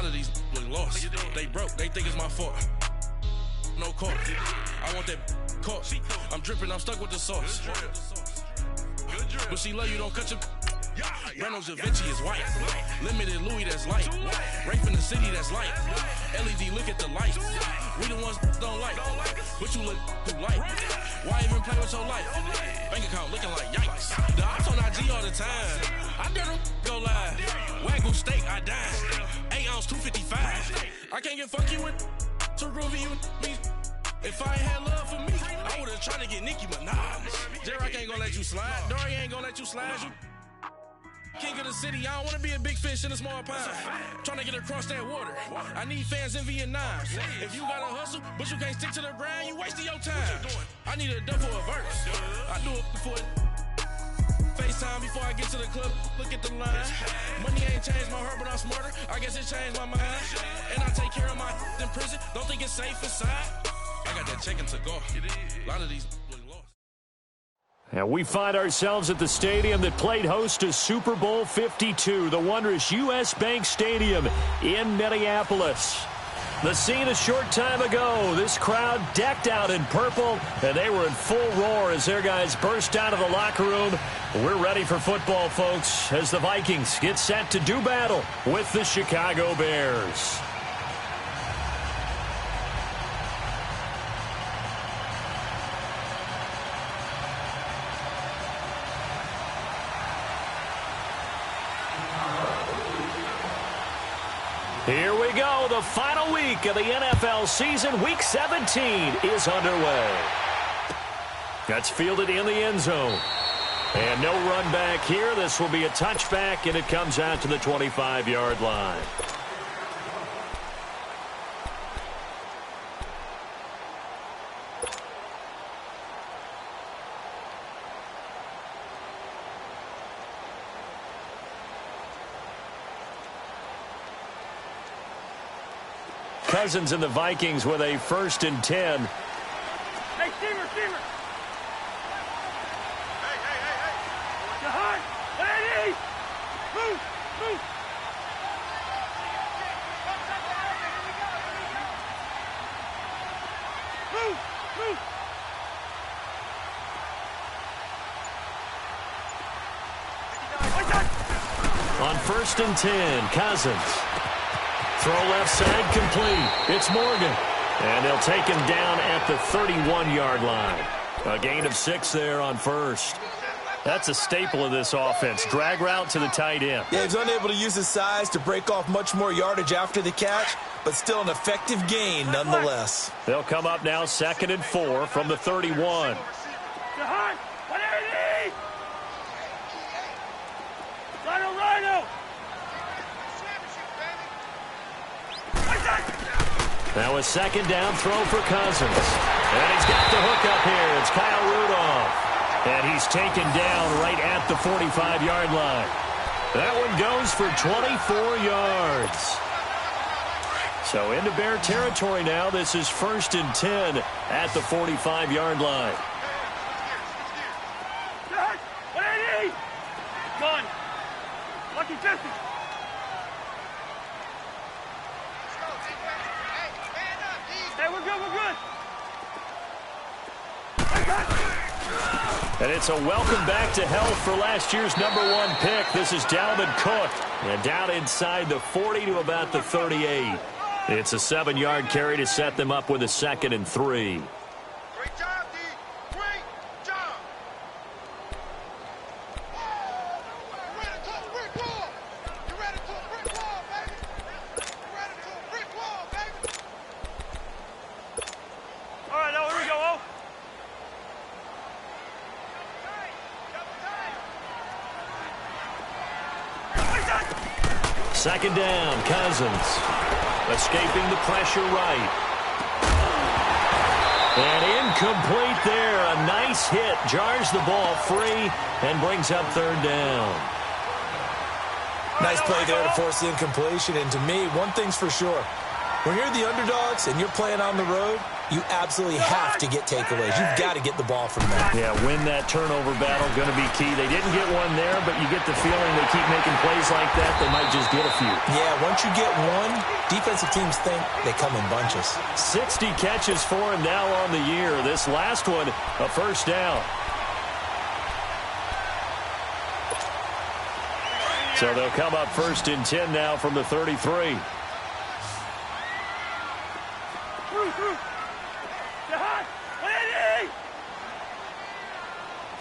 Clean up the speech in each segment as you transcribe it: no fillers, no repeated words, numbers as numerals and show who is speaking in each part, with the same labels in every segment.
Speaker 1: lot of these look lost. They broke, they think it's my fault. No call. I want that caught. I'm dripping, I'm stuck with the sauce. But she love you, don't cut your. Breno Javinci is white. Limited Louis, that's light. Rape in the city, that's light. LED, look at the light. We the ones don't like. But you look too light. Why even play with your life? Bank account looking like yikes. The ops on IG all the time. I dare them go live. Wagyu steak, I dine. 8 ounce, 255. I can't get fuck you with too groovy you me. If I ain't had love for me, I would've tried to get Nicki Minaj. J-Rock ain't gonna let you slide. Dory ain't gonna let you slide. You king of the city, I don't wanna be a big fish in a small pond. Trying to get across that water. I need fans in Vietnam. If you gotta hustle, but you can't stick to the grind, you wasting your time. I need a double a verse. I do it before FaceTime before I get to the club. Look at the line. Money ain't changed my heart, but I'm smarter. I guess it changed my mind. And I take care of my in prison. Don't think it's safe inside. I got that check to go. A lot of these look lost.
Speaker 2: And we find ourselves at the stadium that played host to Super Bowl 52, the wondrous U.S. Bank Stadium in Minneapolis. The scene a short time ago, this crowd decked out in purple, and they were in full roar as their guys burst out of the locker room. We're ready for football, folks, as the Vikings get set to do battle with the Chicago Bears. Here we go. The final week of the NFL season. Week 17 is underway. That's fielded in the end zone. And no run back here. This will be a touchback, and it comes out to the 25-yard line. Cousins and the Vikings with a 1st and 10.
Speaker 3: Hey, Steamer! Hey! Jahan! Lady! Move! Move!
Speaker 2: On 1st and 10, Cousins. Throw left side complete. It's Morgan. And they'll take him down at the 31-yard line. A gain of 6 there on 1st. That's a staple of this offense. Drag route to the tight end.
Speaker 4: Yeah, he's unable to use his size to break off much more yardage after the catch, but still an effective gain nonetheless.
Speaker 2: They'll come up now 2nd and 4 from the 31.
Speaker 3: Jahan! Rhino!
Speaker 2: Now a 2nd down throw for Cousins. And he's got the hook up here. It's Kyle Rudolph. And he's taken down right at the 45-yard line. That one goes for 24 yards. So into Bear territory now. This is 1st and 10 at the 45-yard line.
Speaker 3: Come on. Lucky 50. Hey, we're good.
Speaker 2: And it's a welcome back to health for last year's #1 pick. This is Dalvin Cook. And down inside the 40 to about the 38. It's a 7-yard carry to set them up with a 2nd and 3.
Speaker 5: Great job, D. Great job. You're ready to a brick wall. You're ready to a brick wall, baby. You're ready to a brick wall, baby.
Speaker 3: All right, now here we go, oh.
Speaker 2: 2nd down, Cousins. Escaping the pressure right. And incomplete there. A nice hit. Jars the ball free and brings up 3rd down.
Speaker 4: Nice play there to force the incompletion. And to me, one thing's for sure. When you're the underdogs and you're playing on the road, You absolutely have to get takeaways. You've got to get the ball from them.
Speaker 2: Yeah, win that turnover battle, going to be key. They didn't get one there, but you get the feeling they keep making plays like that, they might just get a few.
Speaker 4: Yeah, once you get one, defensive teams think they come in bunches.
Speaker 2: 60 catches for him now on the year. This last one, a first down. So they'll come up 1st and 10 now from the 33.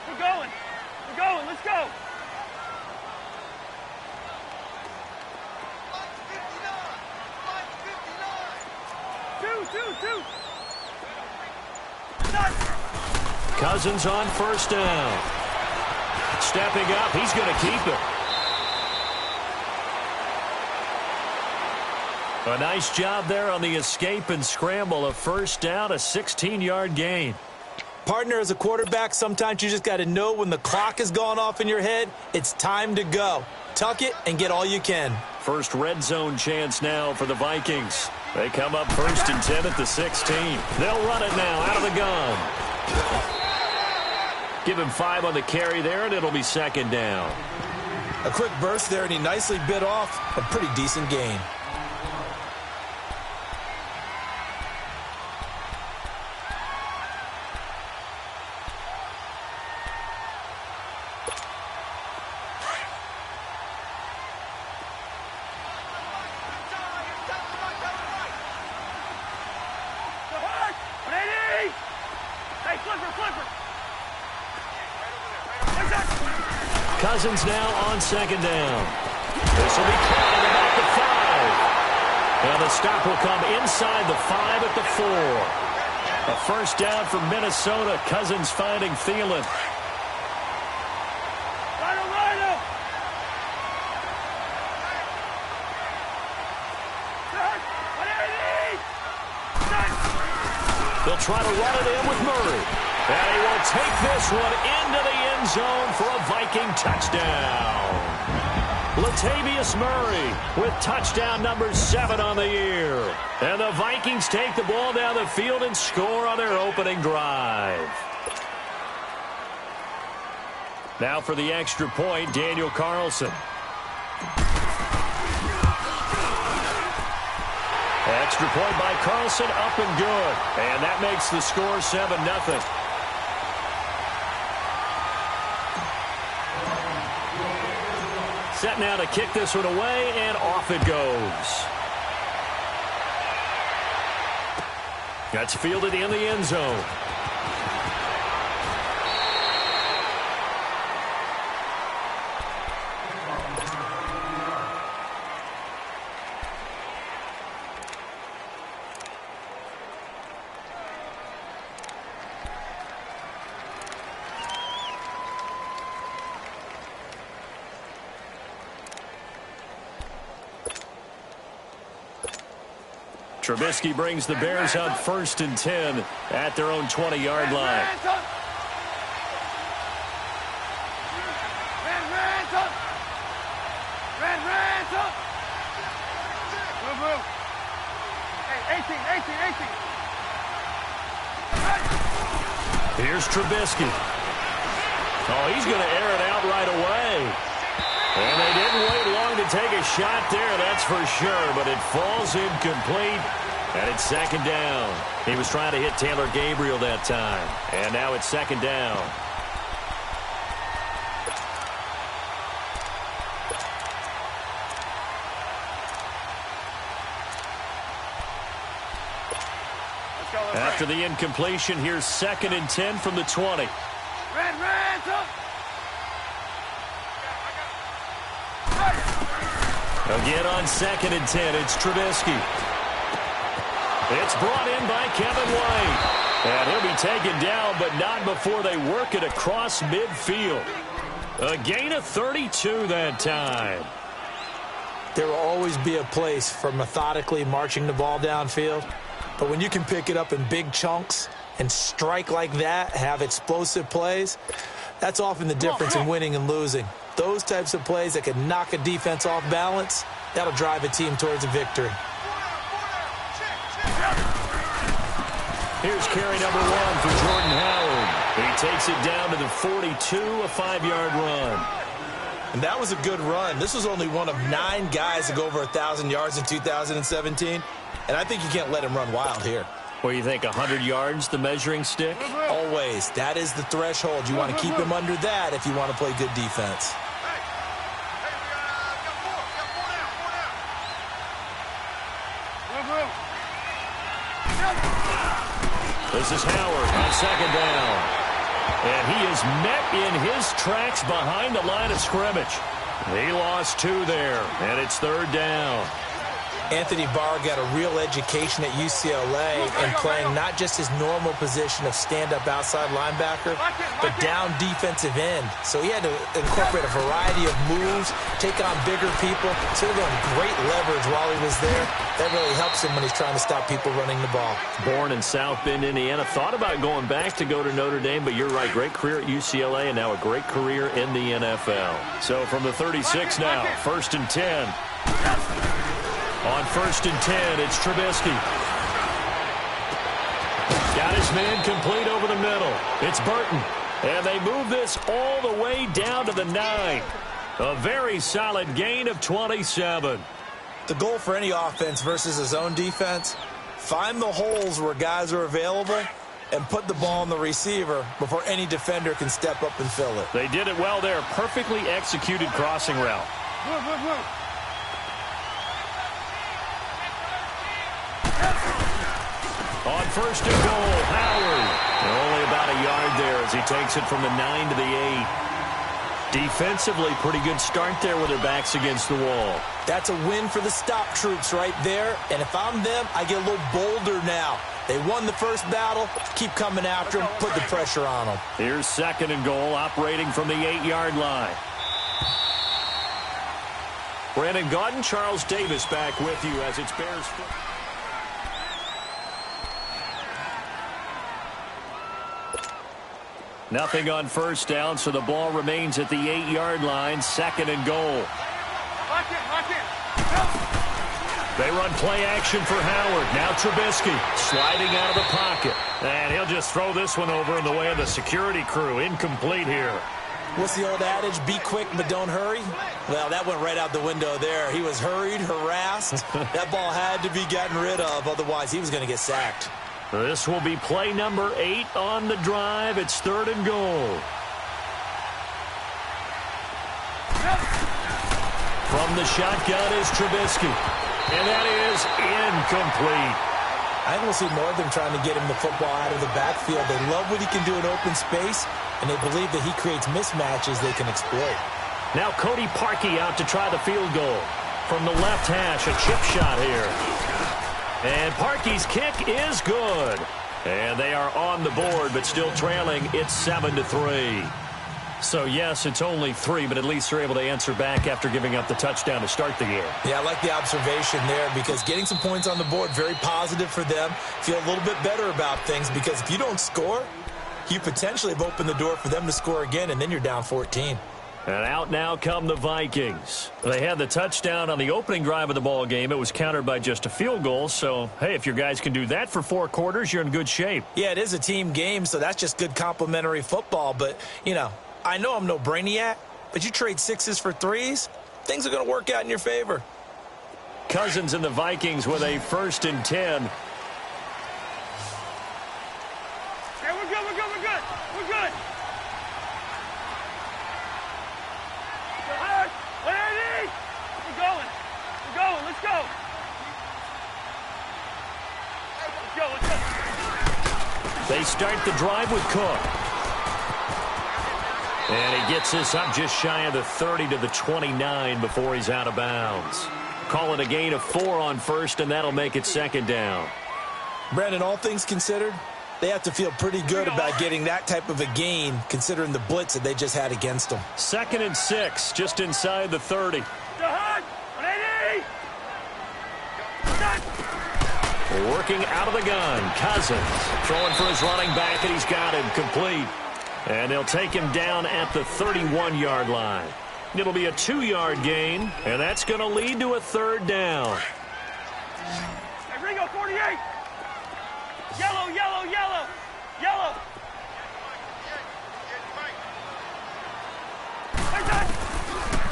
Speaker 3: We're going. Let's go. Two.
Speaker 2: Cousins on 1st down. Stepping up, he's going to keep it. A nice job there on the escape and scramble. A 1st down, a 16-yard gain.
Speaker 4: Partner, as a quarterback, sometimes you just got to know when the clock has gone off in your head, it's time to go. Tuck it and get all you can.
Speaker 2: First red zone chance now for the Vikings. They come up 1st and 10 at the 16. They'll run it now out of the gun. Give him 5 on the carry there, and it'll be 2nd down.
Speaker 4: A quick burst there, and he nicely bit off a pretty decent gain.
Speaker 2: Cousins now on 2nd down. This will be caught at about the 5. And the stop will come inside the 5 at the 4. A 1st down for Minnesota. Cousins finding Thielen. They'll try to run it in with Murray. And he will take this one into the end zone for a Viking touchdown. Latavius Murray with touchdown number 7 on the year. And the Vikings take the ball down the field and score on their opening drive. Now for the extra point, Daniel Carlson. Extra point by Carlson, up and good. And that makes the score 7-0. Set now to kick this one away, and off it goes. That's fielded in the end zone. Trubisky brings the Bears out 1st and 10 at their own 20-yard line. Here's Trubisky. Oh, he's going to air it out right away. And they didn't wait long to take a shot there, that's for sure, but it falls incomplete, and it's 2nd down. He was trying to hit Taylor Gabriel that time, and now it's 2nd down. After the incompletion, here's 2nd and 10 from the 20. Again on 2nd and 10, it's Trubisky. It's brought in by Kevin White. And he'll be taken down, but not before they work it across midfield. A gain of 32 that time.
Speaker 4: There will always be a place for methodically marching the ball downfield. But when you can pick it up in big chunks and strike like that, have explosive plays, that's often the difference in winning and losing. Those types of plays that can knock a defense off balance, that'll drive a team towards a victory.
Speaker 2: Here's carry number 1 for Jordan Howard. He takes it down to the 42, a 5-yard run.
Speaker 4: And that was a good run. This was only one of 9 guys to go over 1,000 yards in 2017. And I think you can't let him run wild here.
Speaker 2: What do you think, 100 yards, the measuring stick?
Speaker 4: Always. That is the threshold. You want to keep him under that if you want to play good defense.
Speaker 2: This is Howard on 2nd down. And he is met in his tracks behind the line of scrimmage. He lost 2 there, and it's 3rd down.
Speaker 4: Anthony Barr got a real education at UCLA and playing not just his normal position of stand-up outside linebacker, but down defensive end. So he had to incorporate a variety of moves, take on bigger people. So he got great leverage while he was there. That really helps him when he's trying to stop people running the ball.
Speaker 2: Born in South Bend, Indiana. Thought about going back to go to Notre Dame, but you're right. Great career at UCLA and now a great career in the NFL. So from the 36 now, 1st and 10. On 1st and 10, it's Trubisky. Got his man complete over the middle. It's Burton. And they move this all the way down to the 9. A very solid gain of 27.
Speaker 4: The goal for any offense versus his own defense, find the holes where guys are available and put the ball on the receiver before any defender can step up and fill it.
Speaker 2: They did it well there. Perfectly executed crossing route. On 1st and goal, Howard. Only about a yard there as he takes it from the 9 to the 8. Defensively, pretty good start there with their backs against the wall.
Speaker 4: That's a win for the stop troops right there. And if I'm them, I get a little bolder now. They won the first battle. Keep coming after them. Put the pressure on them.
Speaker 2: Here's 2nd and goal, operating from the 8-yard line. Brandon Gaudin, Charles Davis back with you as it's Bears football. Nothing on 1st down, so the ball remains at the 8-yard line. 2nd and goal. They run play action for Howard. Now Trubisky sliding out of the pocket. And he'll just throw this one over in the way of the security crew. Incomplete here.
Speaker 4: What's the old adage? Be quick, but don't hurry? Well, that went right out the window there. He was hurried, harassed. That ball had to be gotten rid of. Otherwise, he was going to get sacked.
Speaker 2: This will be play number 8 on the drive. It's 3rd and goal. From the shotgun is Trubisky. And that is incomplete.
Speaker 4: I think we'll see more of them trying to get him the football out of the backfield. They love what he can do in open space, and they believe that he creates mismatches they can exploit.
Speaker 2: Now Cody Parkey out to try the field goal. From the left hash, a chip shot here. And Parkey's kick is good. And they are on the board, but still trailing. It's 7-3. So, yes, it's only 3, but at least they're able to answer back after giving up the touchdown to start the game.
Speaker 4: Yeah, I like the observation there because getting some points on the board, very positive for them. Feel a little bit better about things because if you don't score, you potentially have opened the door for them to score again, and then you're down 14.
Speaker 2: And out now come the Vikings. They had the touchdown on the opening drive of the ball game. It was countered by just a field goal. So, hey, if your guys can do that for 4 quarters, you're in good shape.
Speaker 4: Yeah, it is a team game, so that's just good complimentary football. But, you know, I know I'm no brainiac, but you trade 6s for 3s, things are going to work out in your favor.
Speaker 2: Cousins and the Vikings with a 1st and 10.
Speaker 3: Okay, we're good, we're good, we're good. We're good. We're going. We're going. Let's go. Let's go, let's go.
Speaker 2: They start the drive with Cook. And he gets this up just shy of the 30 to the 29 before he's out of bounds. Call it a gain of 4 on 1st, and that'll make it 2nd down.
Speaker 4: Brandon, all things considered, they have to feel pretty good about getting that type of a gain considering the blitz that they just had against them.
Speaker 2: 2nd and 6, just inside the 30. Working out of the gun, Cousins throwing for his running back, and he's got him complete. And they'll take him down at the 31-yard line. It'll be a 2-yard gain, and that's going to lead to a 3rd down.
Speaker 3: Hey, Ringo, 48. Yellow, yellow, yellow. Yellow.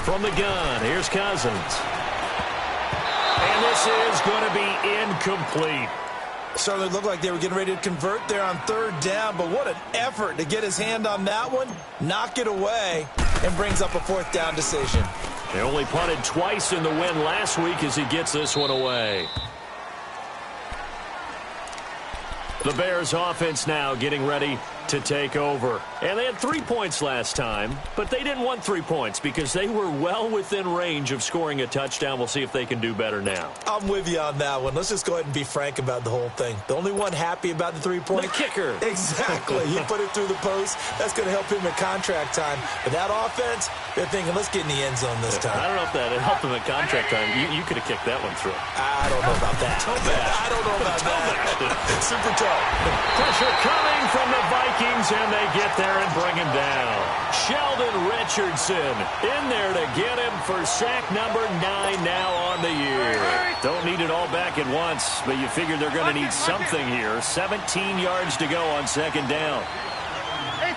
Speaker 2: From the gun, here's Cousins. And this is going to be incomplete.
Speaker 4: Certainly looked like they were getting ready to convert there on third down, but what an effort to get his hand on that one, knock it away, and brings up a fourth down decision.
Speaker 2: They only punted twice in the win last week as he gets this one away. The Bears offense now getting ready to take over. And they had 3 points last time, but they didn't want 3 points because they were well within range of scoring a touchdown. We'll see if they can do better now.
Speaker 4: I'm with you on that one. Let's just go ahead and be frank about the whole thing. The only one happy about the 3-point?
Speaker 2: The kicker.
Speaker 4: Exactly. He put it through the post. That's going to help him at contract time. But that offense, they're thinking, let's get in the end zone this time.
Speaker 2: I don't know if that helped him at contract time. You could have kicked that one through.
Speaker 4: I don't know about that. I don't know about that. Super toe.
Speaker 2: Pressure coming from the Vikings, and they get there and bring him down. Sheldon Richardson in there to get him for sack number 9 now on the year. Don't need it all back at once, but you figure they're going to need something here. 17 yards to go on second down.
Speaker 3: 18.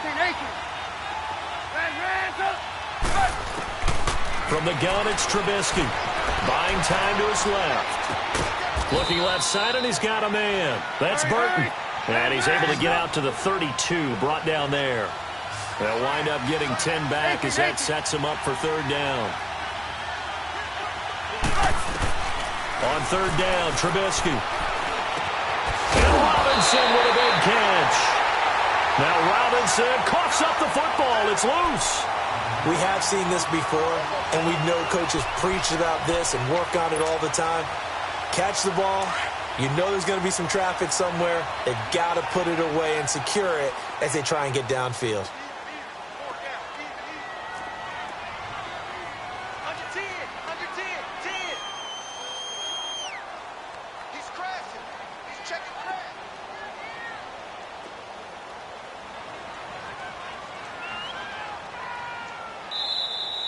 Speaker 2: From the gun, it's Trubisky. Buying time to his left. Looking left side, and he's got a man. That's Burton. And he's able to get out to the 32, brought down there. They'll wind up getting 10 back as that sets him up for third down. On third down, Trubisky. And Robinson with a big catch. Now Robinson coughs up the football. It's loose.
Speaker 4: We have seen this before, and we know coaches preach about this and work on it all the time. Catch the ball. You know there's going to be some traffic somewhere. They've got to put it away and secure it as they try and get downfield.
Speaker 5: He's crashing. He's checking crash.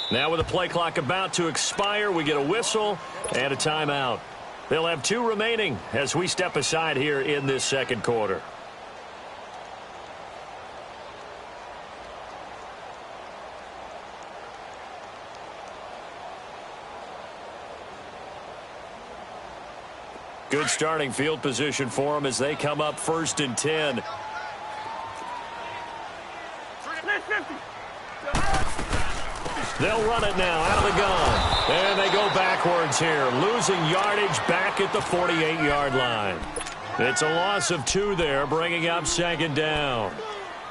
Speaker 2: Now with the play clock about to expire, we get a whistle and a timeout. They'll have 2 remaining as we step aside here in this second quarter. Good starting field position for them as they come up 1st and 10. They'll run it now out of the gun. And they go backwards here, losing yardage back at the 48-yard line. It's a loss of 2 there, bringing up second down.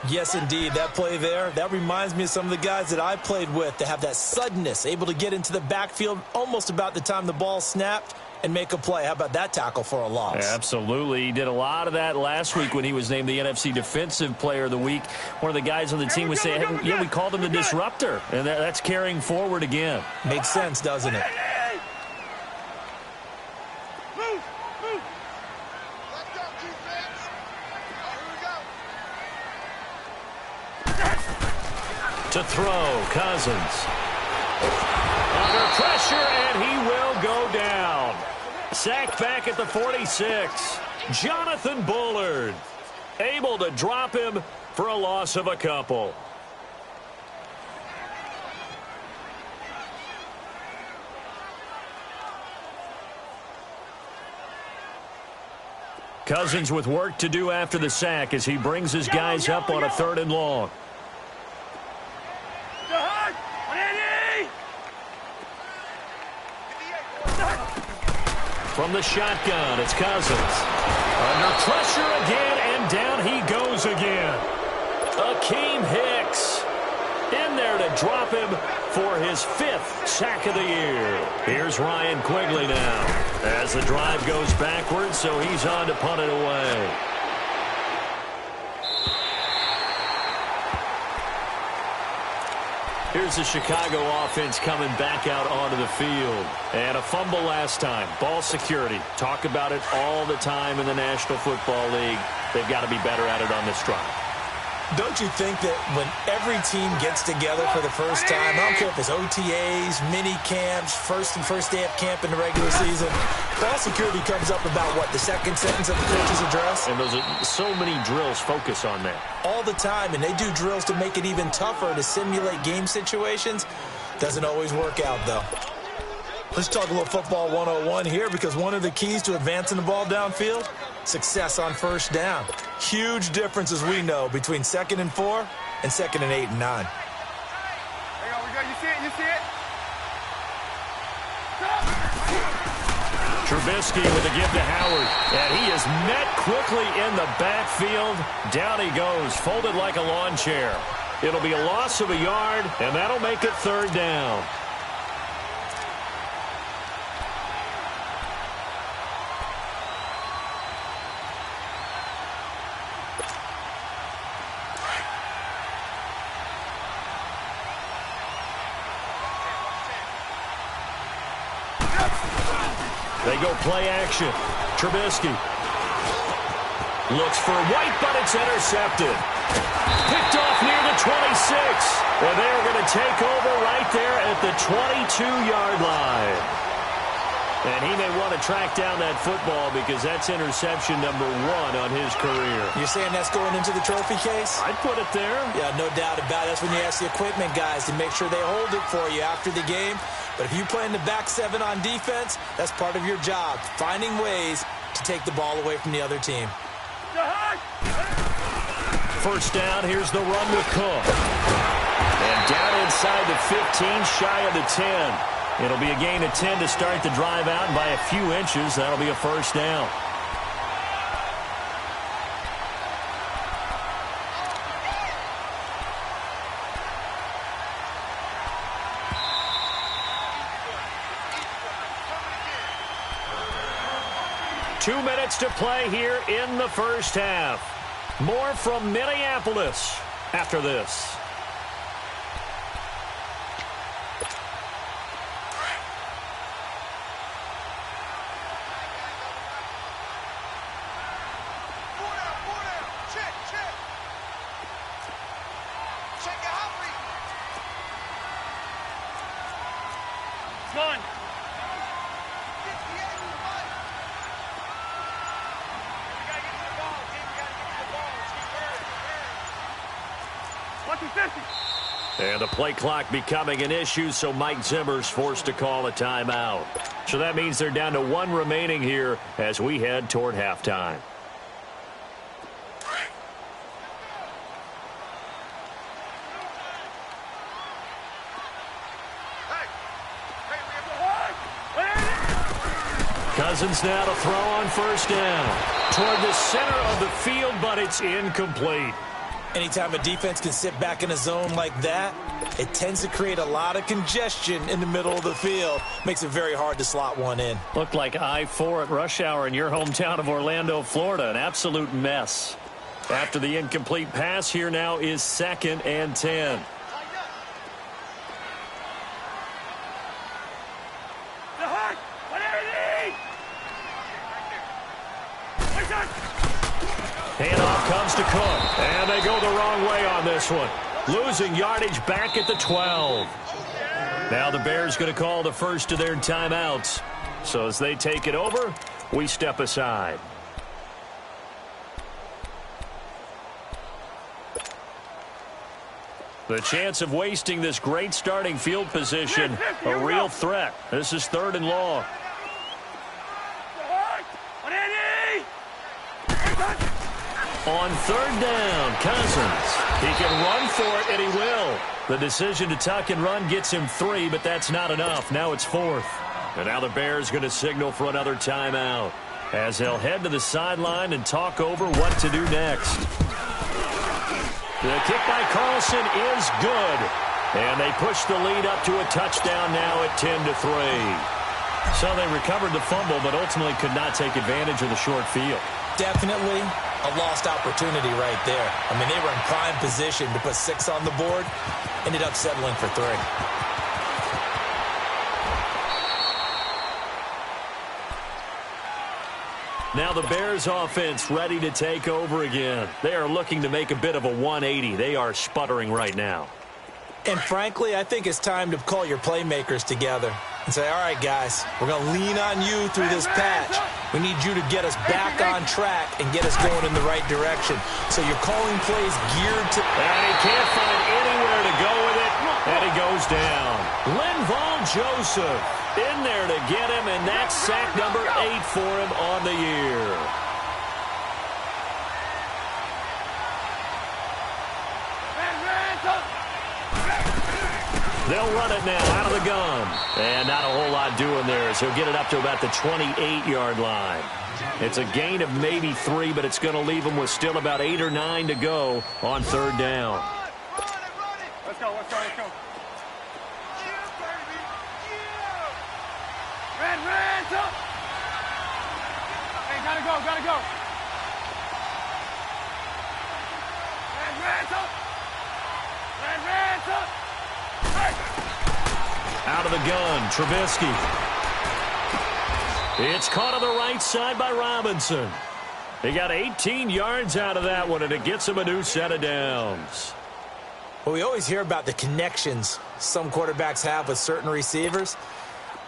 Speaker 4: Yes, indeed. That play there, that reminds me of some of the guys that I played with that have that suddenness, able to get into the backfield almost about the time the ball snapped and make a play. How about that tackle for a loss?
Speaker 2: Absolutely. He did a lot of that last week when he was named the NFC Defensive Player of the Week. One of the guys on the team would say, hey, yeah, we called him the disruptor. And that's carrying forward again.
Speaker 4: Makes sense, doesn't it?
Speaker 3: Move.
Speaker 5: Let's go, defense. Here we go.
Speaker 2: To throw, Cousins. Under pressure, and he will go down. Sacked back at the 46. Jonathan Bullard able to drop him for a loss of a couple. Cousins with work to do after the sack as he brings his guys up on a 3rd and long. From the shotgun, it's Cousins. Under pressure again, and down he goes again. Akeem Hicks in there to drop him for his 5th sack of the year. Here's Ryan Quigley now as the drive goes backwards, so he's on to punt it away. Here's the Chicago offense coming back out onto the field. And a fumble last time. Ball security. Talk about it all the time in the National Football League. They've got to be better at it on this drive.
Speaker 4: Don't you think that when every team gets together for the first time, I don't care if it's OTAs, mini camps, first day of camp in the regular season, ball security comes up about what, the second sentence of the coach's address?
Speaker 2: And those are so many drills focus on that.
Speaker 4: All the time, and they do drills to make it even tougher to simulate game situations. Doesn't always work out, though. Let's talk a little football 101 here, because one of the keys to advancing the ball downfield, success on first down. Huge difference, as we know, between 2nd and 4 and 2nd and 8 and 9.
Speaker 5: There you go, you see it, you see it?
Speaker 2: Trubisky with the give to Howard, and he is met quickly in the backfield. Down he goes, folded like a lawn chair. It'll be a loss of a yard, and that'll make it 3rd down. They go play action. Trubisky looks for White, but it's intercepted. Picked off near the 26. And they're going to take over right there at the 22-yard line. And he may want to track down that football because that's interception number 1 on his career.
Speaker 4: You're saying that's going into the trophy case?
Speaker 2: I'd put it there.
Speaker 4: Yeah, no doubt about it. That's when you ask the equipment guys to make sure they hold it for you after the game. But if you play in the back 7 on defense, that's part of your job, finding ways to take the ball away from the other team.
Speaker 2: First down, here's the run with Cook. And down inside the 15, shy of the 10. It'll be a gain of 10 to start the drive out, and by a few inches, that'll be a first down. Two minutes to play here in the first half. More from Minneapolis after this.
Speaker 3: Done.
Speaker 2: And the play clock becoming an issue, so Mike Zimmer's forced to call a timeout. So that means they're down to 1 remaining here as we head toward halftime. Cousins now to throw on first down. Toward the center of the field, but it's incomplete.
Speaker 4: Anytime a defense can sit back in a zone like that, it tends to create a lot of congestion in the middle of the field. Makes it very hard to slot one in.
Speaker 2: Looked like I-4 at rush hour in your hometown of Orlando, Florida. An absolute mess. After the incomplete pass, here now is 2nd and 10. Handoff comes to Cook, and they go the wrong way on this one. Losing yardage back at the 12. Now the Bears going to call the first of their timeouts. So as they take it over, we step aside. The chance of wasting this great starting field position, a real threat. This is 3rd and long. On 3rd down, Cousins. He can run for it, and he will. The decision to tuck and run gets him 3, but that's not enough. Now it's 4th. And now the Bears going to signal for another timeout as they'll head to the sideline and talk over what to do next. The kick by Carlson is good. And they push the lead up to a touchdown now at 10-3. So they recovered the fumble, but ultimately could not take advantage of the short field.
Speaker 4: Definitely a lost opportunity right there. I mean, they were in prime position to put 6 on the board. Ended up settling for 3.
Speaker 2: Now the Bears offense ready to take over again. They are looking to make a bit of a 180. They are sputtering right now.
Speaker 4: And frankly, I think it's time to call your playmakers together and say, all right, guys, we're going to lean on you through this patch. We need you to get us back on track and get us going in the right direction. So you're calling plays geared to...
Speaker 2: And he can't find anywhere to go with it, and he goes down. Linval Joseph in there to get him, and that's sack number 8 for him on the year. They'll run it now out of the gun. And not a whole lot doing there, so he'll get it up to about the 28-yard line. It's a gain of maybe 3, but it's going to leave him with still about 8 or 9 to go on third down.
Speaker 3: Let's go. Red, up. Hey, gotta go. Red, up.
Speaker 2: Out of the gun, Trubisky. It's caught on the right side by Robinson. He got 18 yards out of that one, and it gets him a new set of downs.
Speaker 4: Well, we always hear about the connections some quarterbacks have with certain receivers.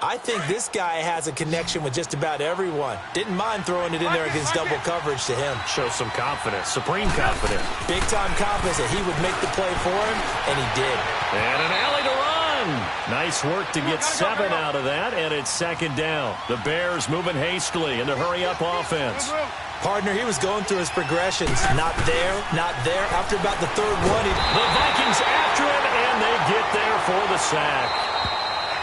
Speaker 4: I think this guy has a connection with just about everyone. Didn't mind throwing it in there against double coverage to him.
Speaker 2: Shows some confidence, supreme confidence.
Speaker 4: Big-time confidence that he would make the play for him, and he did.
Speaker 2: And an alley to run. Nice work to get 7 out of that, and it's second down. The Bears moving hastily in the hurry-up offense.
Speaker 4: Partner, he was going through his progressions. Not there. After about the third one,
Speaker 2: the Vikings after him, and they get there for the sack.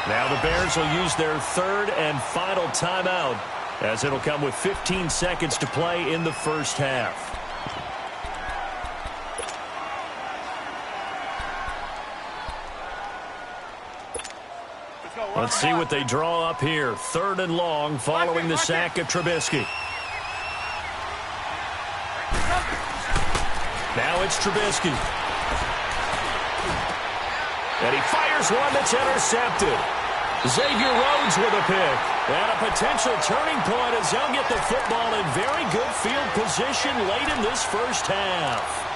Speaker 2: Now the Bears will use their third and final timeout, as it'll come with 15 seconds to play in the first half. Let's see what they draw up here. Third and long following the sack of Trubisky. Now it's Trubisky. And he fires one that's intercepted. Xavier Rhodes with a pick. And a potential turning point as they'll get the football in very good field position late in this first half.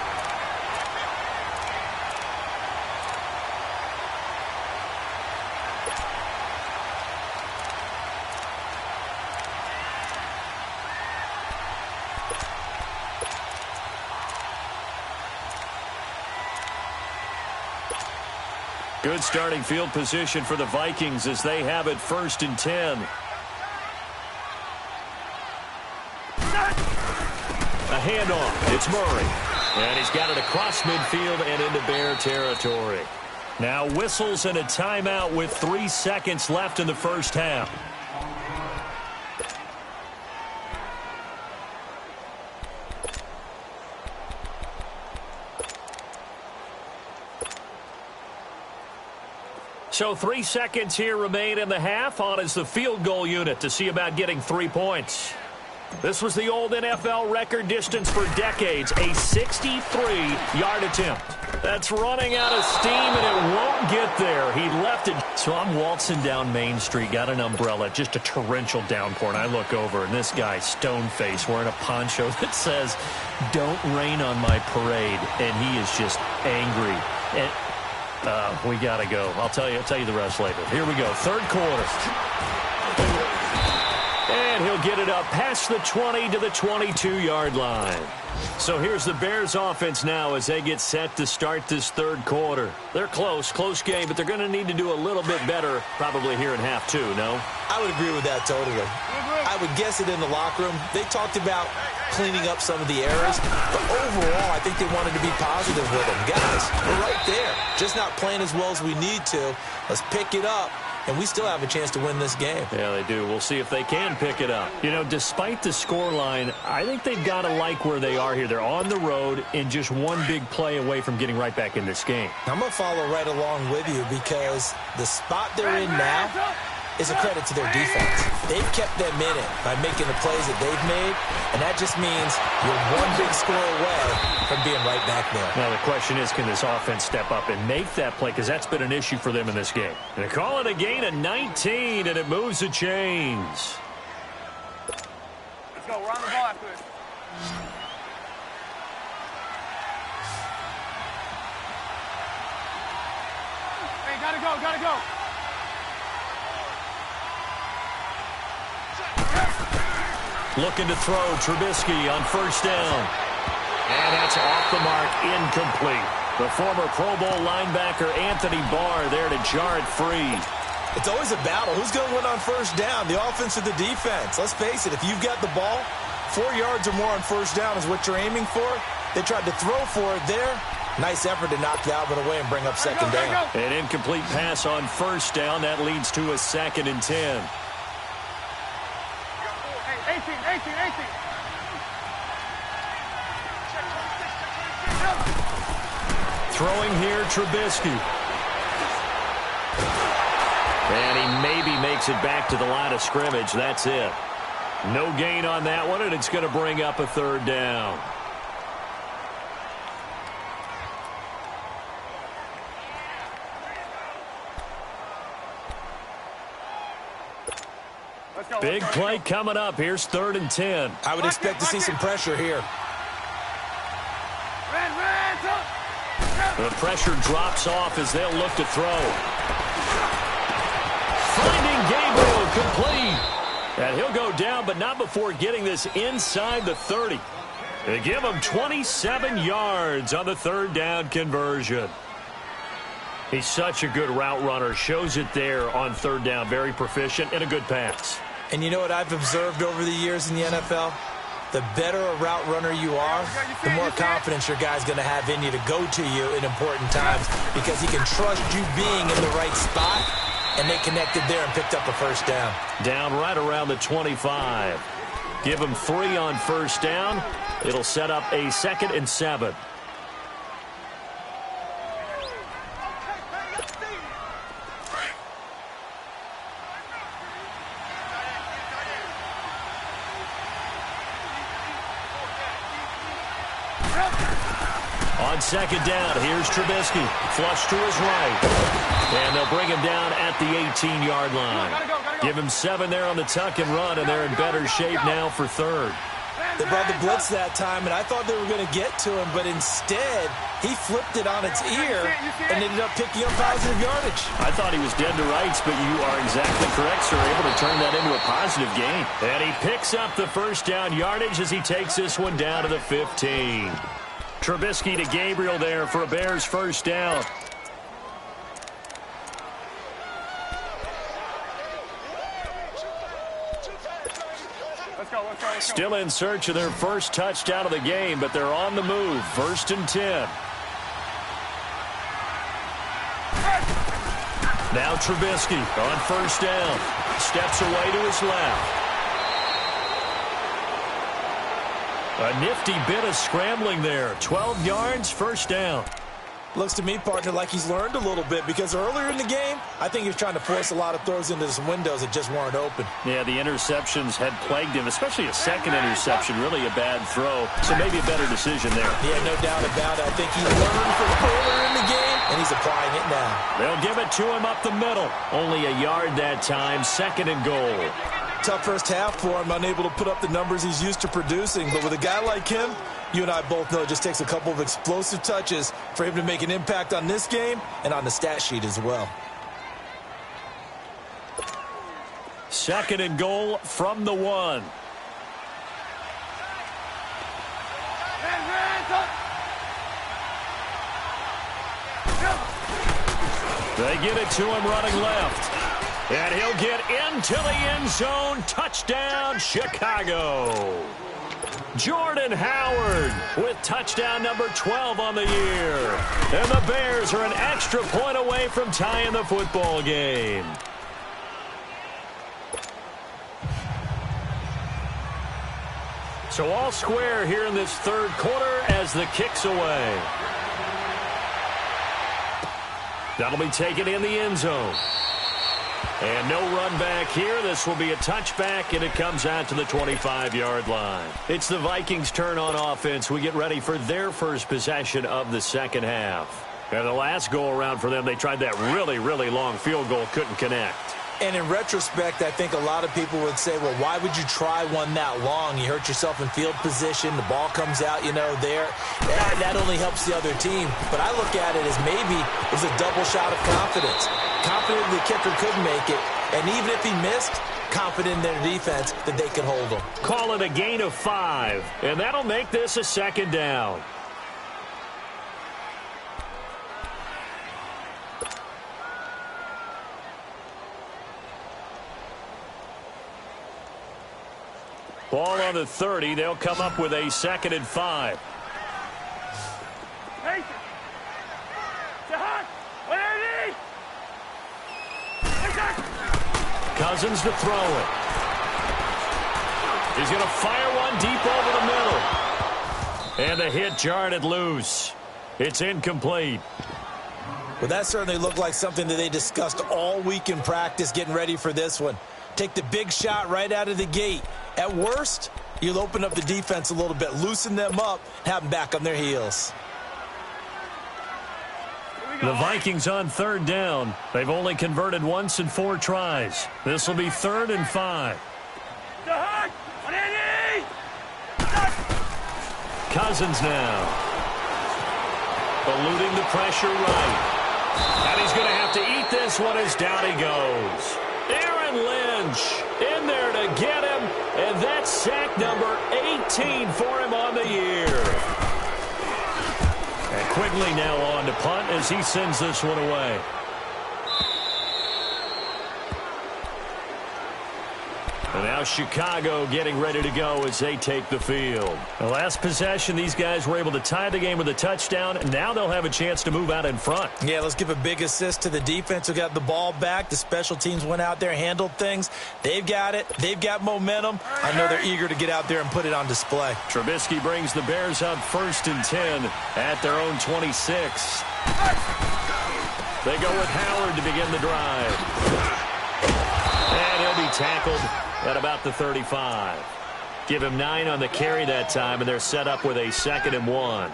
Speaker 2: Good starting field position for the Vikings as they have it 1st and 10. A handoff. It's Murray. And he's got it across midfield and into Bear territory. Now whistles and a timeout with 3 seconds left in the first half. So 3 seconds here remain in the half. On is the field goal unit to see about getting 3 points. This was the old NFL record distance for decades, a 63-yard attempt. That's running out of steam, and it won't get there. He left it. So I'm waltzing down Main Street, got an umbrella, just a torrential downpour, and I look over, and this guy, stone-faced, wearing a poncho that says, "Don't rain on my parade," and he is just angry. And we got to go. I'll tell you the rest later. Here we go. Third quarter. And he'll get it up past the 20 to the 22-yard line. So here's the Bears offense now as they get set to start this third quarter. They're close game, but they're going to need to do a little bit better probably here in half 2, no?
Speaker 4: I would agree with that totally. I would guess it in the locker room. They talked about cleaning up some of the errors, but overall, I think they wanted to be positive with them. Guys, we're right there. Just not playing as well as we need to. Let's pick it up. And we still have a chance to win this game.
Speaker 2: Yeah, they do. We'll see if they can pick it up. You know, despite the scoreline, I think they've got to like where they are here. They're on the road and just one big play away from getting right back in this game.
Speaker 4: I'm going to follow right along with you because the spot they're in now is a credit to their defense. They've kept them in it by making the plays that they've made, and that just means you're one big score away from being right back there.
Speaker 2: Now, the question is, can this offense step up and make that play? Because that's been an issue for them in this game. And they call it a gain of 19, and it moves the chains.
Speaker 3: go. We're on the ball after this. Hey, gotta go, gotta go.
Speaker 2: Looking to throw Trubisky on first down. And that's off the mark, incomplete. The former Pro Bowl linebacker Anthony Barr there to jar it free.
Speaker 4: It's always a battle. Who's going to win on first down, the offense or the defense? Let's face it, if you've got the ball, 4 yards or more on first down is what you're aiming for. They tried to throw for it there. Nice effort to knock Dalvin away and bring up second down.
Speaker 2: An incomplete pass on first down. That leads to a 2nd and 10.
Speaker 3: Hey, 18.
Speaker 2: Throwing here, Trubisky. And he maybe makes it back to the line of scrimmage. That's it. No gain on that one, and it's going to bring up a 3rd down. Big play coming up. Here's 3rd and 10.
Speaker 4: I would expect to see some pressure here.
Speaker 2: The pressure drops off as they'll look to throw. Finding Gabriel complete. And he'll go down, but not before getting this inside the 30. They give him 27 yards on the 3rd down conversion. He's such a good route runner. Shows it there on 3rd down. Very proficient and a good pass.
Speaker 4: And you know what I've observed over the years in the NFL? The better a route runner you are, the more confidence your guy's going to have in you to go to you in important times because he can trust you being in the right spot, and they connected there and picked up a first down.
Speaker 2: Down right around the 25. Give him 3 on first down. It'll set up a 2nd and 7. On 2nd down, here's Trubisky. Flush to his right. And they'll bring him down at the 18-yard line. Give him 7 there on the tuck and run, and they're in better shape now for 3rd.
Speaker 4: They brought the blitz that time, and I thought they were going to get to him, but instead, he flipped it on its ear and ended up picking up positive yardage.
Speaker 2: I thought he was dead to rights, but you are exactly correct, sir. Able to turn that into a positive gain. And he picks up the first down yardage as he takes this one down to the 15. Trubisky to Gabriel there for a Bears first down.
Speaker 3: Let's go.
Speaker 2: Still in search of their first touchdown of the game, but they're on the move. 1st and 10. Now Trubisky on first down. Steps away to his left. A nifty bit of scrambling there. 12 yards, first down.
Speaker 4: Looks to me, partner, like he's learned a little bit because earlier in the game, I think he was trying to force a lot of throws into some windows that just weren't open.
Speaker 2: Yeah, the interceptions had plagued him, especially a 2nd interception. Really a bad throw, so maybe a better decision there.
Speaker 4: Yeah, no doubt about it. I think he learned from earlier in the game, and he's applying it now.
Speaker 2: They'll give it to him up the middle. Only a yard that time, 2nd and goal.
Speaker 4: Tough first half for him, unable to put up the numbers he's used to producing. But with a guy like him, you and I both know it just takes a couple of explosive touches for him to make an impact on this game and on the stat sheet as well.
Speaker 2: 2nd and goal from the 1. They get it to him running left. And he'll get into the end zone. Touchdown, Chicago. Jordan Howard with touchdown number 12 on the year. And the Bears are an extra point away from tying the football game. So all square here in this 3rd quarter as the kick's away. That'll be taken in the end zone. And no run back here. This will be a touchback, and it comes out to the 25-yard line. It's the Vikings' turn on offense. We get ready for their first possession of the 2nd half. And the last go-around for them, they tried that really, really long field goal, couldn't connect.
Speaker 4: And in retrospect, I think a lot of people would say, well, why would you try one that long? You hurt yourself in field position. The ball comes out, there. That only helps the other team. But I look at it as maybe it was a double shot of confidence. Confident the kicker could make it. And even if he missed, confident in their defense that they could hold him.
Speaker 2: Call it a gain of 5. And that'll make this a second down. Ball on the 30. They'll come up with a 2nd and 5. Cousins to throw it. He's going to fire one deep over the middle. And the hit jarred it loose. It's incomplete.
Speaker 4: Well, that certainly looked like something that they discussed all week in practice getting ready for this one. Take the big shot right out of the gate. At worst, you'll open up the defense a little bit, loosen them up, have them back on their heels.
Speaker 2: The Vikings on 3rd down. They've only converted once in 4 tries. This will be 3rd and 5. Cousins now. Eluding the pressure right. And he's going to have to eat this one as down he goes. Aaron Lynch in there to get him, and that's sack number 18 for him on the year. And Quigley now on to punt as he sends this one away. And now Chicago getting ready to go as they take the field. The last possession, these guys were able to tie the game with a touchdown, and now they'll have a chance to move out in front.
Speaker 4: Yeah, let's give a big assist to the defense who got the ball back. The special teams went out there, handled things. They've got it. They've got momentum. I know they're eager to get out there and put it on display.
Speaker 2: Trubisky brings the Bears up 1st and 10 at their own 26. They go with Howard to begin the drive. And he'll be tackled at about the 35. Give him 9 on the carry that time, and they're set up with a 2nd and 1.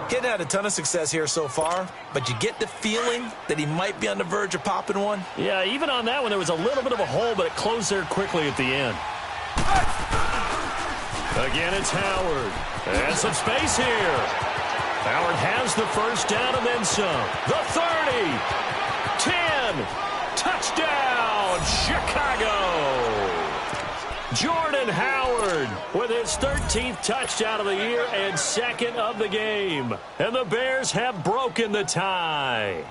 Speaker 4: He hadn't had a ton of success here so far, but you get the feeling that he might be on the verge of popping one.
Speaker 2: Yeah, even on that one, there was a little bit of a hole, but it closed there quickly at the end. Again, it's Howard. And some space here. Howard has the 1st down and then some. The 30. 10. Touchdown, Chicago. Jordan Howard with his 13th touchdown of the year and 2nd of the game. And the Bears have broken the tie.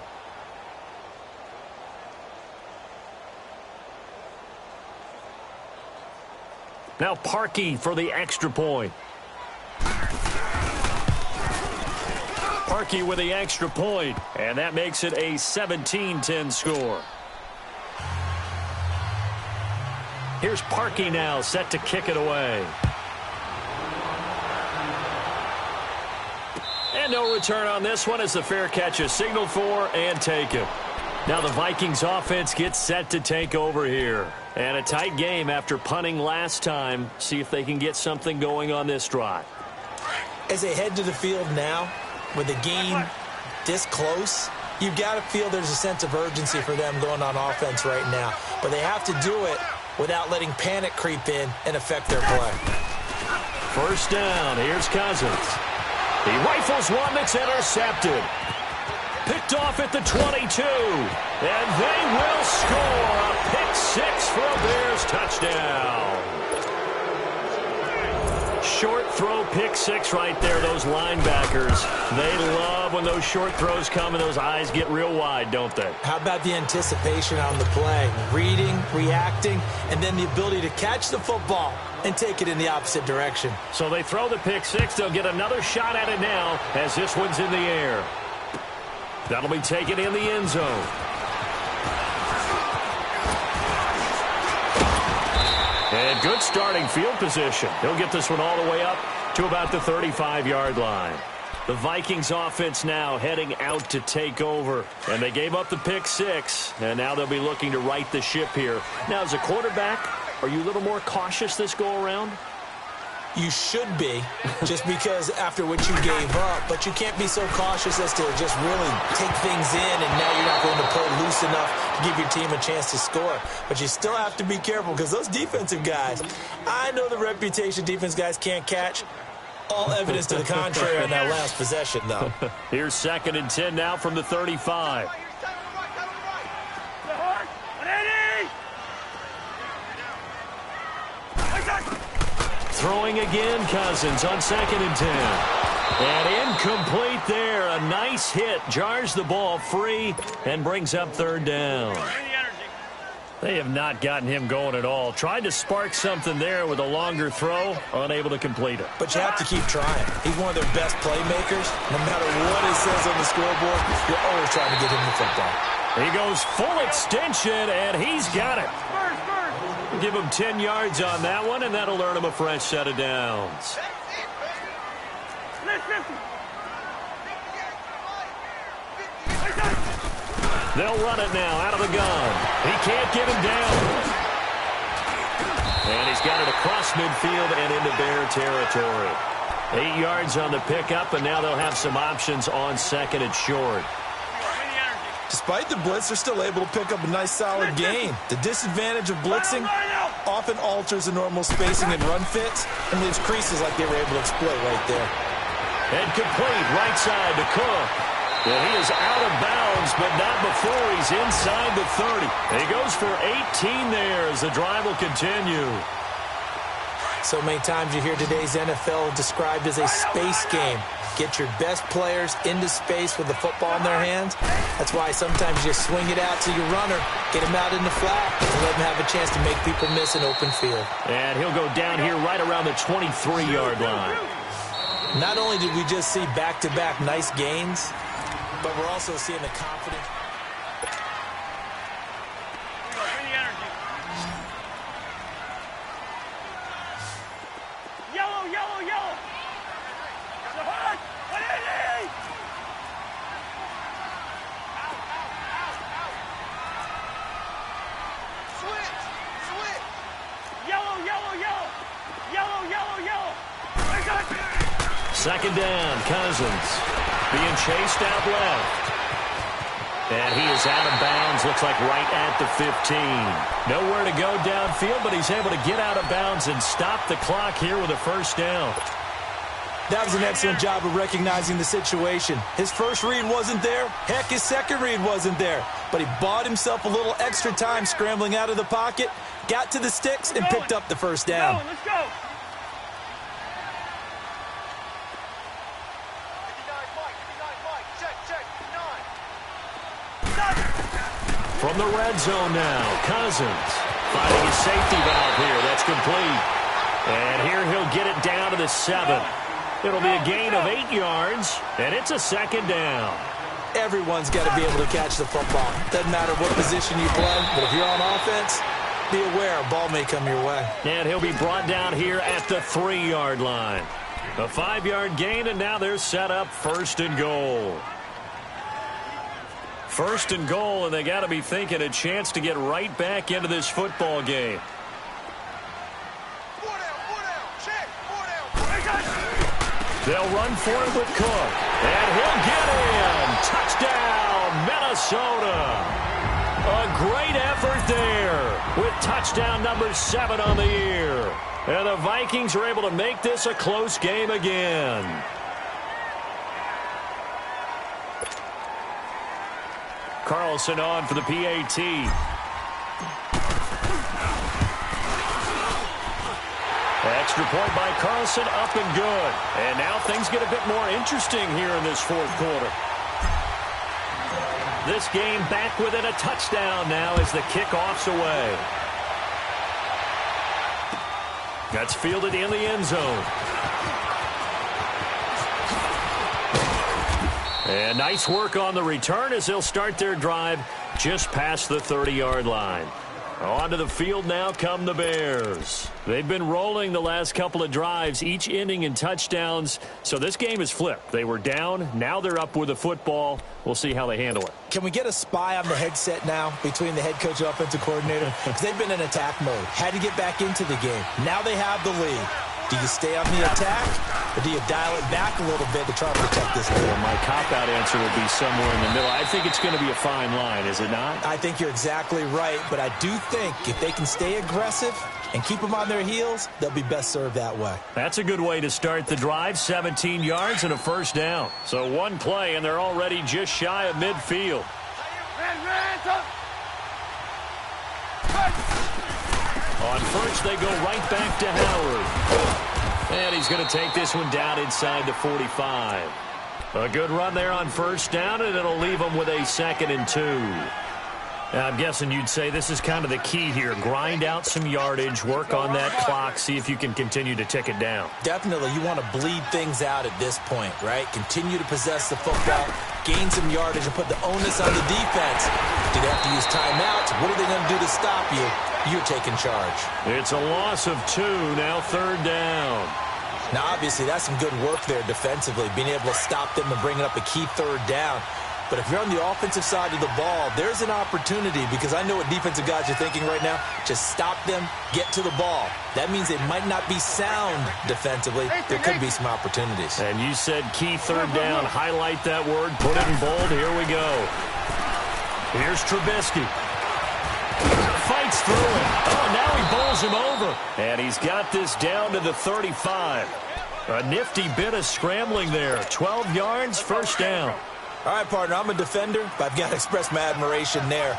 Speaker 2: Now Parkey for the extra point. Parkey with the extra point, and that makes it a 17-10 score. Here's Parkey now, set to kick it away. And no return on this one as the fair catch is signaled for and taken. Now the Vikings offense gets set to take over here. And a tight game after punting last time. See if they can get something going on this drive.
Speaker 4: As they head to the field now, with the game this close, you've got to feel there's a sense of urgency for them going on offense right now. But they have to do it without letting panic creep in and affect their play.
Speaker 2: 1st down. Here's Cousins. He rifles one that's intercepted. Picked off at the 22. And they will score a pick 6 for a Bears touchdown. Short throw, pick 6 right there, those linebackers. They love when those short throws come and those eyes get real wide, don't they?
Speaker 4: How about the anticipation on the play? Reading, reacting, and then the ability to catch the football and take it in the opposite direction.
Speaker 2: So they throw the pick 6. They'll get another shot at it now as this one's in the air. That'll be taken in the end zone. And good starting field position. He'll get this one all the way up to about the 35-yard line. The Vikings offense now heading out to take over. And they gave up the pick 6, and now they'll be looking to right the ship here. Now, as a quarterback, are you a little more cautious this go-around?
Speaker 4: You should be, just because after what you gave up, but you can't be so cautious as to just really take things in, and now you're not going to play loose enough to give your team a chance to score. But you still have to be careful, because those defensive guys, I know the reputation defense guys can't catch. All evidence to the contrary on that last possession, though.
Speaker 2: Here's 2nd and 10 now from the 35. Throwing again, Cousins on 2nd and 10. And incomplete there. A nice hit. Jars the ball free and brings up 3rd down. They have not gotten him going at all. Tried to spark something there with a longer throw. Unable to complete it.
Speaker 4: But you have to keep trying. He's one of their best playmakers. No matter what it says on the scoreboard, you're always trying to get him the football.
Speaker 2: He goes full extension, and he's got it. Give him 10 yards on that one, and that'll earn him a fresh set of downs. They'll run it now out of the gun. He can't get him down. And he's got it across midfield and into Bear territory. 8 yards on the pickup, and now they'll have some options on 2nd and short.
Speaker 4: Despite the blitz, they're still able to pick up a nice, solid gain. The disadvantage of blitzing often alters the normal spacing and run fits and leaves creases like they were able to exploit right there.
Speaker 2: And complete right side to Cook. And he is out of bounds, but not before he's inside the 30. He goes for 18 there as the drive will continue.
Speaker 4: So many times you hear today's NFL described as a space game. Get your best players into space with the football in their hands. That's why sometimes you swing it out to your runner, get him out in the flat, and let him have a chance to make people miss an open field.
Speaker 2: And he'll go down here right around the 23-yard line.
Speaker 4: Not only did we just see back-to-back nice gains, but we're also seeing the confidence.
Speaker 3: Yellow, yellow, yellow.
Speaker 2: Second down, Cousins being chased out left. And he is out of bounds, looks like right at the 15. Nowhere to go downfield, but he's able to get out of bounds and stop the clock here with a first down.
Speaker 4: That was an excellent job of recognizing the situation. His first read wasn't there. Heck, his second read wasn't there. But he bought himself a little extra time scrambling out of the pocket, got to the sticks, and picked up the first down.
Speaker 3: Let's go.
Speaker 2: From the red zone now, Cousins finding his safety valve here. That's complete. And here he'll get it down to the 7. It'll be a gain of 8 yards, and it's a second down.
Speaker 4: Everyone's got to be able to catch the football. Doesn't matter what position you play, but if you're on offense, be aware a ball may come your way.
Speaker 2: And he'll be brought down here at the 3-yard line. A 5-yard gain, and now they're set up 1st and goal. 1st and goal, and they got to be thinking a chance to get right back into this football game. They'll run for it with Cook. And he'll get in. Touchdown, Minnesota. A great effort there with touchdown number 7 on the year. And the Vikings are able to make this a close game again. Carlson on for the PAT. Extra point by Carlson, up and good. And now things get a bit more interesting here in this 4th quarter. This game back within a touchdown now as the kickoff's away. That's fielded in the end zone. And nice work on the return as they'll start their drive just past the 30-yard line. Onto the field now come the Bears. They've been rolling the last couple of drives, each ending in touchdowns. So this game is flipped. They were down. Now they're up with the football. We'll see how they handle it.
Speaker 4: Can we get a spy on the headset now between the head coach and offensive coordinator? Because they've been in attack mode. Had to get back into the game. Now they have the lead. Do you stay on the attack, or do you dial it back a little bit to try to protect this lead?
Speaker 2: Well, my cop-out answer would be somewhere in the middle. I think it's going to be a fine line, is it not?
Speaker 4: I think you're exactly right, but I do think if they can stay aggressive and keep them on their heels, they'll be best served that way.
Speaker 2: That's a good way to start the drive. 17 yards and a first down. So one play, and they're already just shy of midfield. On first, they go right back to Howard. And he's going to take this one down inside the 45. A good run there on first down, and it'll leave them with a 2nd and 2. I'm guessing you'd say this is kind of the key here. Grind out some yardage, work on that clock, see if you can continue to tick it down.
Speaker 4: Definitely, you want to bleed things out at this point, right? Continue to possess the football, gain some yardage, and put the onus on the defense. Do they have to use timeouts? What are they going to do to stop you? You're taking charge.
Speaker 2: It's a loss of 2, now 3rd down.
Speaker 4: Now, obviously, that's some good work there defensively, being able to stop them and bringing up a key 3rd down. But if you're on the offensive side of the ball, there's an opportunity, because I know what defensive guys are thinking right now. Just stop them, get to the ball. That means they might not be sound defensively. There could be some opportunities.
Speaker 2: And you said key 3rd down. Highlight that word. Put it in bold. Here we go. Here's Trubisky. Fights through it. Oh, now he bowls him over. And he's got this down to the 35. A nifty bit of scrambling there. 12 yards, first down.
Speaker 4: All right, partner, I'm a defender, but I've got to express my admiration there.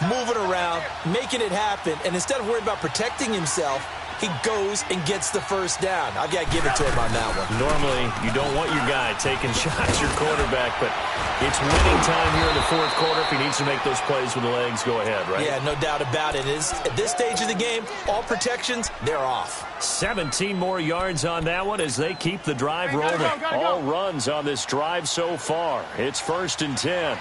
Speaker 4: Moving around, making it happen, and instead of worrying about protecting himself, he goes and gets the first down. I've got to give it to him on that one.
Speaker 2: Normally, you don't want your guy taking shots, your quarterback, but it's winning time here in the 4th quarter. If he needs to make those plays with the legs, go ahead, right?
Speaker 4: Yeah, no doubt about it. At this stage of the game, all protections, they're off.
Speaker 2: 17 more yards on that one as they keep the drive rolling. All runs on this drive so far. It's 1st and 10.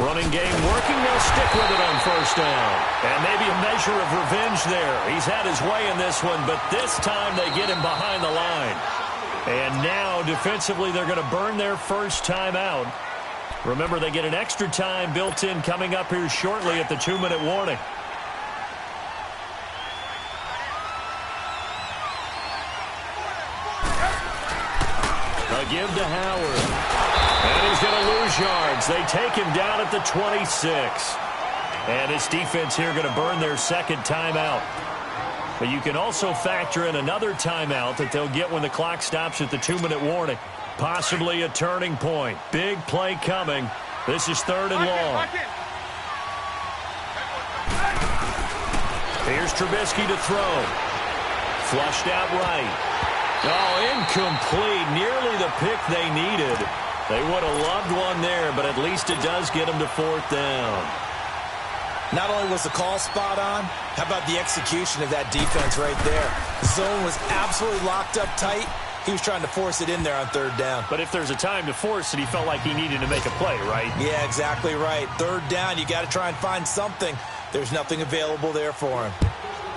Speaker 2: Running game working. They'll stick with it on first down. And maybe a measure of revenge there. He's had his way in this one, but this time they get him behind the line. And now, defensively, they're going to burn their first time out. Remember, they get an extra time built in coming up here shortly at the 2-minute warning. A give to Howard. And he's going to lose yards. They take him down at the 26. And this defense here going to burn their 2nd timeout. But you can also factor in another timeout that they'll get when the clock stops at the 2-minute warning. Possibly a turning point. Big play coming. This is 3rd and long. Here's Trubisky to throw. Flushed out right. Oh, incomplete. Nearly the pick they needed. They would have loved one there, but at least it does get them to 4th down.
Speaker 4: Not only was the call spot on, how about the execution of that defense right there? The zone was absolutely locked up tight. He was trying to force it in there on 3rd down.
Speaker 2: But if there's a time to force it, he felt like he needed to make a play, right?
Speaker 4: Yeah, exactly right. 3rd down, you got to try and find something. There's nothing available there for him.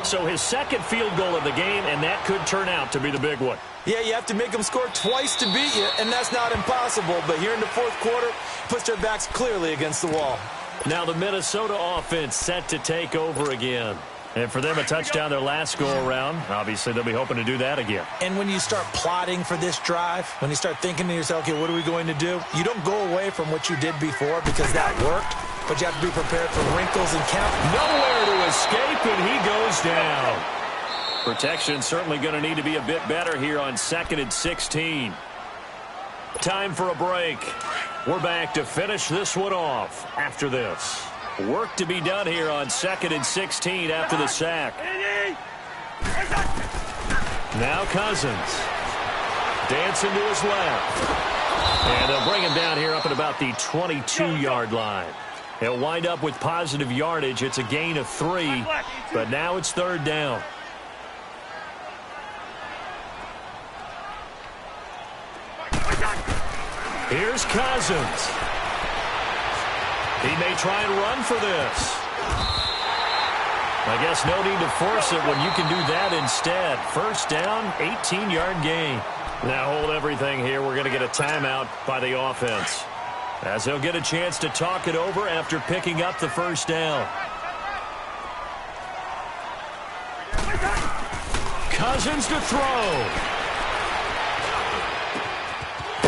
Speaker 2: So his 2nd field goal of the game, and that could turn out to be the big one.
Speaker 4: Yeah, you have to make them score twice to beat you, and that's not impossible. But here in the 4th quarter, puts their backs clearly against the wall.
Speaker 2: Now the Minnesota offense set to take over again. And for them, a touchdown their last go-around. Obviously, they'll be hoping to do that again.
Speaker 4: And when you start plotting for this drive, when you start thinking to yourself, okay, what are we going to do? You don't go away from what you did before because that worked, but you have to be prepared for wrinkles and count.
Speaker 2: Nowhere to escape, and he goes down. Protection certainly going to need to be a bit better here on 2nd and 16. Time for a break. We're back to finish this one off after this. Work to be done here on 2nd and 16 after the sack. Now Cousins. Dancing to his left. And they'll bring him down here up at about the 22-yard line. He'll wind up with positive yardage. It's a gain of 3, but now it's 3rd down. Here's Cousins. He may try and run for this. I guess no need to force it when you can do that instead. First down, 18-yard gain. Now hold everything here. We're going to get a timeout by the offense, as they'll get a chance to talk it over after picking up the first down. Cousins to throw.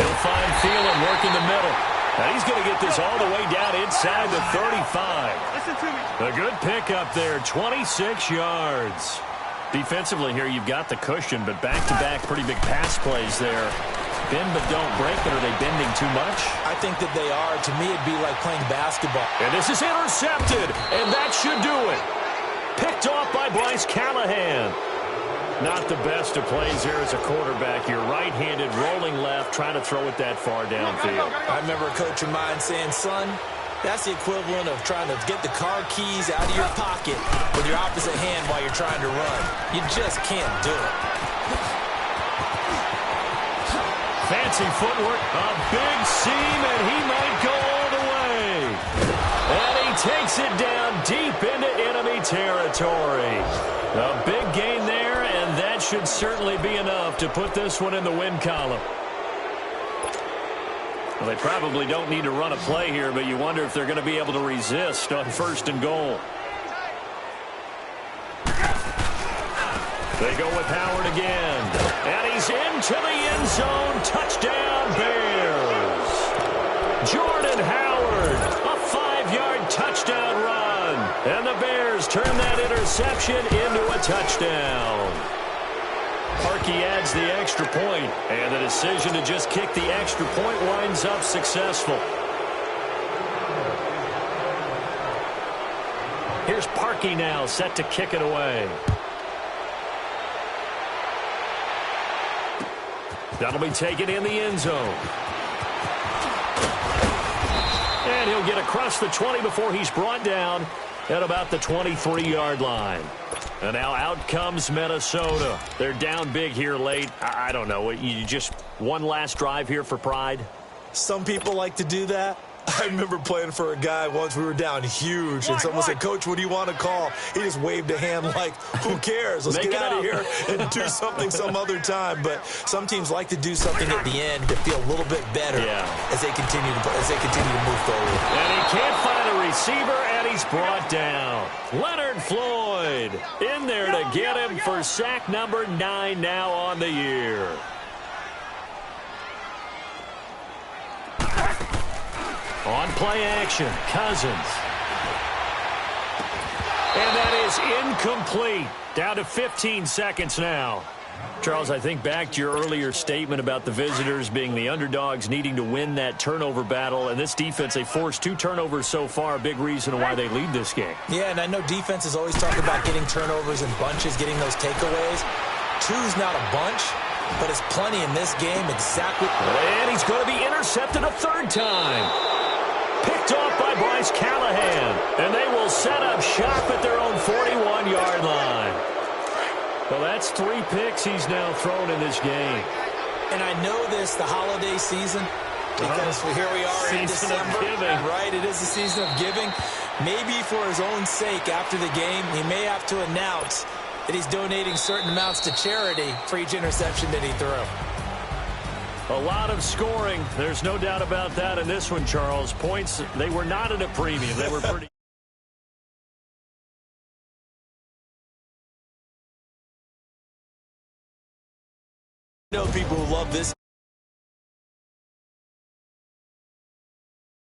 Speaker 2: He'll find Thielen working the middle. And he's going to get this all the way down inside the 35.
Speaker 3: Listen to me.
Speaker 2: A good pickup there, 26 yards. Defensively here, you've got the cushion, but back-to-back pretty big pass plays there. Bend but don't break, but are they bending too much?
Speaker 4: I think that they are. To me, it'd be like playing basketball.
Speaker 2: And this is intercepted, and that should do it. Picked off by Bryce Callahan. Not the best of plays here as a quarterback. You're right-handed, rolling left, trying to throw it that far downfield.
Speaker 4: I remember a coach of mine saying, son, that's the equivalent of trying to get the car keys out of your pocket with your opposite hand while you're trying to run. You just can't do it.
Speaker 2: Fancy footwork, a big seam, and he might go all the way. And he takes it down deep into enemy territory. A big gain there, and that should certainly be enough to put this one in the win column. Well, they probably don't need to run a play here, but you wonder if they're going to be able to resist on first and goal. They go with Howard again. And he's into the end zone. Touchdown, Bears. Jordan Howard, a 5-yard touchdown run. And the Bears turn that interception into a touchdown. Parkey adds the extra point, and the decision to just kick the extra point winds up successful. Here's Parkey now, set to kick it away. That'll be taken in the end zone. And he'll get across the 20 before he's brought down at about the 23-yard line. And now out comes Minnesota. They're down big here late. I don't know. You just one last drive here for pride?
Speaker 4: Some people like to do that. I remember playing for a guy once. We were down huge, and someone said, Coach, what do you want to call? He just waved a hand like, who cares? Let's get out of here and do something some other time. But some teams like to do something at the end to feel a little bit better as they continue to move forward.
Speaker 2: And he can't find a receiver, and he's brought down. Leonard Floyd in there to get him for sack number 9 now on the year. On play action, Cousins. And that is incomplete. Down to 15 seconds now. Charles, I think back to your earlier statement about the visitors being the underdogs needing to win that turnover battle. And this defense, they forced 2 turnovers so far, a big reason why they lead this game.
Speaker 4: Yeah, and I know defenses always talk about getting turnovers in bunches, getting those takeaways. 2's not a bunch, but it's plenty in this game. Exactly.
Speaker 2: And he's going to be intercepted a 3rd time. Picked off by Bryce Callahan. And they will set up shop at their own 41-yard line. Well, that's 3 picks he's now thrown in this game.
Speaker 4: And I know this, the holiday season, because here we are in December. Right, it is the season of giving. Maybe for his own sake, after the game, he may have to announce that he's donating certain amounts to charity for each interception that he threw.
Speaker 2: A lot of scoring. There's no doubt about that in this one, Charles. Points, they were not at a premium. They were pretty...
Speaker 4: I know people who love this